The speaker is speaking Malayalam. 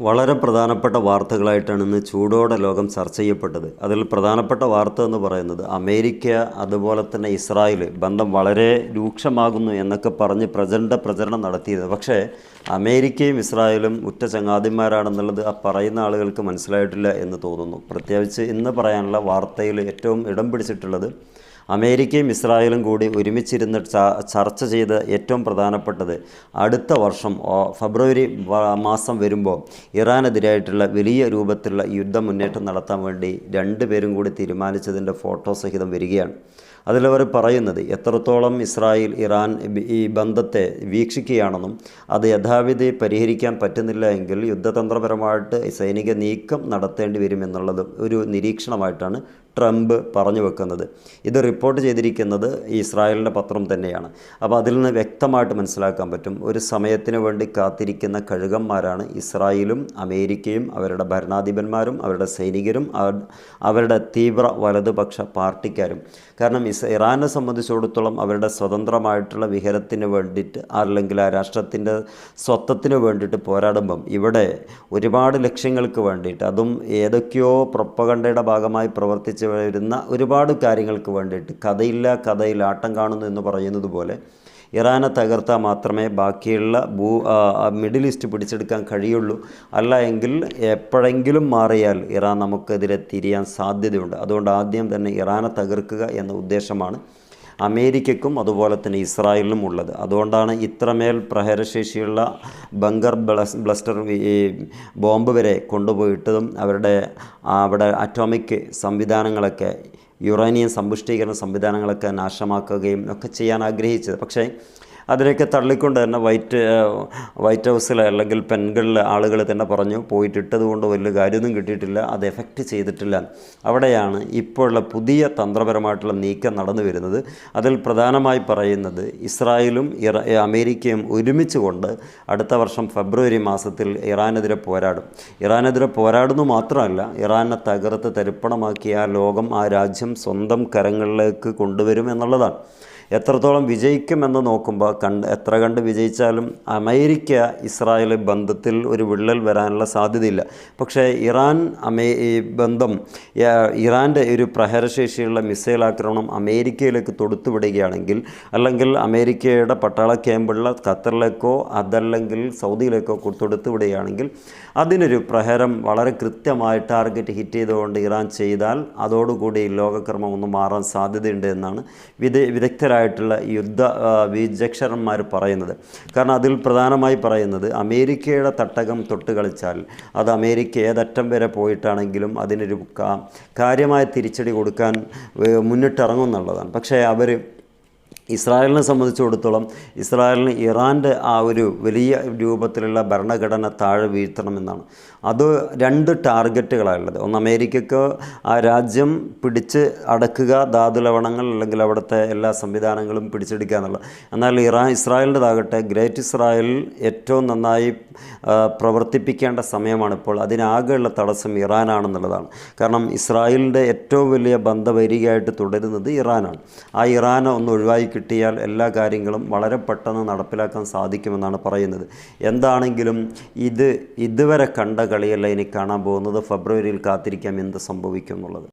വളരെ പ്രധാനപ്പെട്ട വാർത്തകളായിട്ടാണ് ഇന്ന് ചൂടോടെ ലോകം ചർച്ച ചെയ്യപ്പെട്ടത്. അതിൽ പ്രധാനപ്പെട്ട വാർത്ത എന്ന് പറയുന്നത് അമേരിക്ക അതുപോലെ തന്നെ ഇസ്രായേൽ ബന്ധം വളരെ രൂക്ഷമാകുന്നു എന്നൊക്കെ പറഞ്ഞ് പ്രചരണം നടത്തിയത്. പക്ഷേ അമേരിക്കയും ഇസ്രായേലും ഉറ്റ ചങ്ങാതിമാരാണെന്നുള്ളത് ആ പറയുന്ന ആളുകൾക്ക് മനസ്സിലായിട്ടില്ല എന്ന് തോന്നുന്നു. പ്രത്യേകിച്ച് ഇന്ന് പറയാനുള്ള വാർത്തയിൽ ഏറ്റവും ഇടം പിടിച്ചിട്ടുള്ളത് അമേരിക്കയും ഇസ്രായേലും കൂടി ഒരുമിച്ചിരുന്ന് ചർച്ച ചെയ്ത് ഏറ്റവും പ്രധാനപ്പെട്ടത് അടുത്ത വർഷം ഫെബ്രുവരി മാസം വരുമ്പോൾ ഇറാനെതിരായിട്ടുള്ള വലിയ രൂപത്തിലുള്ള യുദ്ധമുന്നേറ്റം നടത്താൻ വേണ്ടി രണ്ടുപേരും കൂടി തീരുമാനിച്ചതിൻ്റെ ഫോട്ടോ സഹിതം വരികയാണ്. അതിലവർ പറയുന്നത് എത്രത്തോളം ഇസ്രായേൽ ഇറാൻ ഈ ബന്ധത്തെ വീക്ഷിക്കുകയാണെന്നും അത് യഥാവിധി പരിഹരിക്കാൻ പറ്റുന്നില്ല എങ്കിൽ യുദ്ധതന്ത്രപരമായിട്ട് സൈനിക നീക്കം നടത്തേണ്ടി വരുമെന്നുള്ളത് ഒരു നിരീക്ഷണമായിട്ടാണ് ട്രംപ് പറഞ്ഞു വെക്കുന്നത്. ഇത് റിപ്പോർട്ട് ചെയ്തിരിക്കുന്നത് ഇസ്രായേലിൻ്റെ പത്രം തന്നെയാണ്. അപ്പോൾ അതിൽ നിന്ന് വ്യക്തമായിട്ട് മനസ്സിലാക്കാൻ പറ്റും ഒരു സമയത്തിന് വേണ്ടി കാത്തിരിക്കുന്ന കഴുകന്മാരാണ് ഇസ്രായേലും അമേരിക്കയും അവരുടെ ഭരണാധിപന്മാരും അവരുടെ സൈനികരും അവരുടെ തീവ്ര വലതുപക്ഷ പാർട്ടിക്കാരും. കാരണം ഇറാനെ സംബന്ധിച്ചിടത്തോളം അവരുടെ സ്വതന്ത്രമായിട്ടുള്ള വിഹരത്തിന് വേണ്ടിയിട്ട് അല്ലെങ്കിൽ ആ രാഷ്ട്രത്തിൻ്റെ സ്വത്വത്തിന് വേണ്ടിയിട്ട് പോരാടുമ്പം ഇവിടെ ഒരുപാട് ലക്ഷ്യങ്ങൾക്ക് വേണ്ടിയിട്ട് അതും ഏതൊക്കെയോ പ്രൊപ്പഗണ്ടയുടെ ഭാഗമായി പ്രവർത്തിച്ച് വരുന്ന ഒരുപാട് കാര്യങ്ങൾക്ക് വേണ്ടിയിട്ട് കഥയിൽ ആട്ടം കാണുന്നു എന്ന് പറയുന്നത് പോലെ ഇറാനെ തകർത്താൽ മാത്രമേ ബാക്കിയുള്ള മിഡിൽ ഈസ്റ്റ് പിടിച്ചെടുക്കാൻ കഴിയുള്ളൂ. അല്ല എങ്കിൽ എപ്പോഴെങ്കിലും മാറിയാൽ ഇറാൻ നമുക്കെതിരെ തിരിയാൻ സാധ്യതയുണ്ട്. അതുകൊണ്ട് ആദ്യം തന്നെ ഇറാനെ തകർക്കുക എന്ന ഉദ്ദേശമാണ് അമേരിക്കയ്ക്കും അതുപോലെ തന്നെ ഇസ്രായേലിനും ഉള്ളത്. അതുകൊണ്ടാണ് ഇത്രമേൽ പ്രഹരശേഷിയുള്ള ബങ്കർ ബ്ലസ്റ്റർ ഈ ബോംബ് വരെ കൊണ്ടുപോയിട്ടതും അവിടെ അറ്റോമിക് സംവിധാനങ്ങളൊക്കെ യുറേനിയം സമ്പുഷ്ടീകരണ സംവിധാനങ്ങളൊക്കെ നാശമാക്കുകയും ഒക്കെ ചെയ്യാൻ ആഗ്രഹിച്ചത്. പക്ഷേ അതിലേക്ക് തള്ളിക്കൊണ്ട് തന്നെ വൈറ്റ് ഹൗസിൽ അല്ലെങ്കിൽ പെൻകളിലെ ആളുകൾ തന്നെ പറഞ്ഞു പോയിട്ടിട്ടത് കൊണ്ട് വലിയ കാര്യമൊന്നും കിട്ടിയിട്ടില്ല, അത് എഫക്റ്റ് ചെയ്തിട്ടില്ല. അവിടെയാണ് ഇപ്പോഴുള്ള പുതിയ തന്ത്രപരമായിട്ടുള്ള നീക്കം നടന്നു വരുന്നത്. അതിൽ പ്രധാനമായി പറയുന്നത് ഇസ്രായേലും അമേരിക്കയും ഒരുമിച്ച് കൊണ്ട് അടുത്ത വർഷം ഫെബ്രുവരി മാസത്തിൽ ഇറാനെതിരെ പോരാടുന്നു മാത്രമല്ല ഇറാനെ തകർത്ത് തരിപ്പണമാക്കിയ ലോകം ആ രാജ്യം സ്വന്തം കരങ്ങളിലേക്ക് കൊണ്ടുവരും എന്നുള്ളതാണ്. എത്രത്തോളം വിജയിക്കുമെന്ന് നോക്കുമ്പോൾ എത്ര കണ്ട് വിജയിച്ചാലും അമേരിക്ക ഇസ്രായേൽ ബന്ധത്തിൽ ഒരു വിള്ളൽ വരാനുള്ള സാധ്യതയില്ല. പക്ഷേ ഇറാൻ്റെ ഒരു പ്രഹരശേഷിയുള്ള മിസൈൽ ആക്രമണം അമേരിക്കയിലേക്ക് തൊടുത്തുവിടുകയാണെങ്കിൽ അല്ലെങ്കിൽ അമേരിക്കയുടെ പട്ടാള ക്യാമ്പുള്ള ഖത്തറിലേക്കോ അതല്ലെങ്കിൽ സൗദിയിലേക്കോ തൊടുത്തുവിടുകയാണെങ്കിൽ അതിനൊരു പ്രഹരം വളരെ കൃത്യമായി ടാർഗറ്റ് ഹിറ്റ് ചെയ്തുകൊണ്ട് ഇറാൻ ചെയ്താൽ അതോടുകൂടി ലോകക്രമം ഒന്ന് മാറാൻ സാധ്യതയുണ്ട് എന്നാണ് വിദഗ്ധരായിട്ടുള്ള യുദ്ധ വിചക്ഷണന്മാർ പറയുന്നത്. കാരണം അതിൽ പ്രധാനമായി പറയുന്നത് അമേരിക്കയുടെ തട്ടകം തൊട്ട് കളിച്ചാൽ അത് അമേരിക്ക ഏതറ്റം വരെ പോയിട്ടാണെങ്കിലും അതിനൊരു കാര്യമായ തിരിച്ചടി കൊടുക്കാൻ മുന്നിട്ടിറങ്ങുമെന്നുള്ളതാണ്. പക്ഷേ ഇസ്രായേലിനെ സംബന്ധിച്ചിടത്തോളം ഇസ്രായേലിന് ഇറാൻ്റെ ആ ഒരു വലിയ രൂപത്തിലുള്ള ഭരണഘടന താഴെ വീഴ്ത്തണമെന്നാണ്. അത് രണ്ട് ടാർഗറ്റുകളാണുള്ളത്. ഒന്ന് അമേരിക്കയ്ക്ക് ആ രാജ്യം പിടിച്ച് അടക്കുക, ധാതുലവണങ്ങൾ അല്ലെങ്കിൽ അവിടുത്തെ എല്ലാ സംവിധാനങ്ങളും പിടിച്ചെടുക്കുക എന്നുള്ളത്. എന്നാൽ ഇസ്രായേലിൻ്റെതാകട്ടെ ഗ്രേറ്റ് ഇസ്രായേൽ ഏറ്റവും നന്നായി പ്രവർത്തിപ്പിക്കേണ്ട സമയമാണിപ്പോൾ. അതിനാകെയുള്ള തടസ്സം ഇറാനാണെന്നുള്ളതാണ്. കാരണം ഇസ്രായേലിൻ്റെ ഏറ്റവും വലിയ ബന്ധവൈരികയായിട്ട് തുടരുന്നത് ഇറാനാണ്. ആ ഇറാനെ ഒന്ന് ഒഴിവാക്കി കിട്ടിയാൽ എല്ലാ കാര്യങ്ങളും വളരെ പെട്ടെന്ന് നടപ്പിലാക്കാൻ സാധിക്കുമെന്നാണ് പറയുന്നത്. എന്താണെങ്കിലും ഇതുവരെ കണ്ട കളിയല്ല ഇനി കാണാൻ പോകുന്നത്. ഫെബ്രുവരിയിൽ കാത്തിരിക്കാം എന്ത് സംഭവിക്കും എന്നുള്ളത്.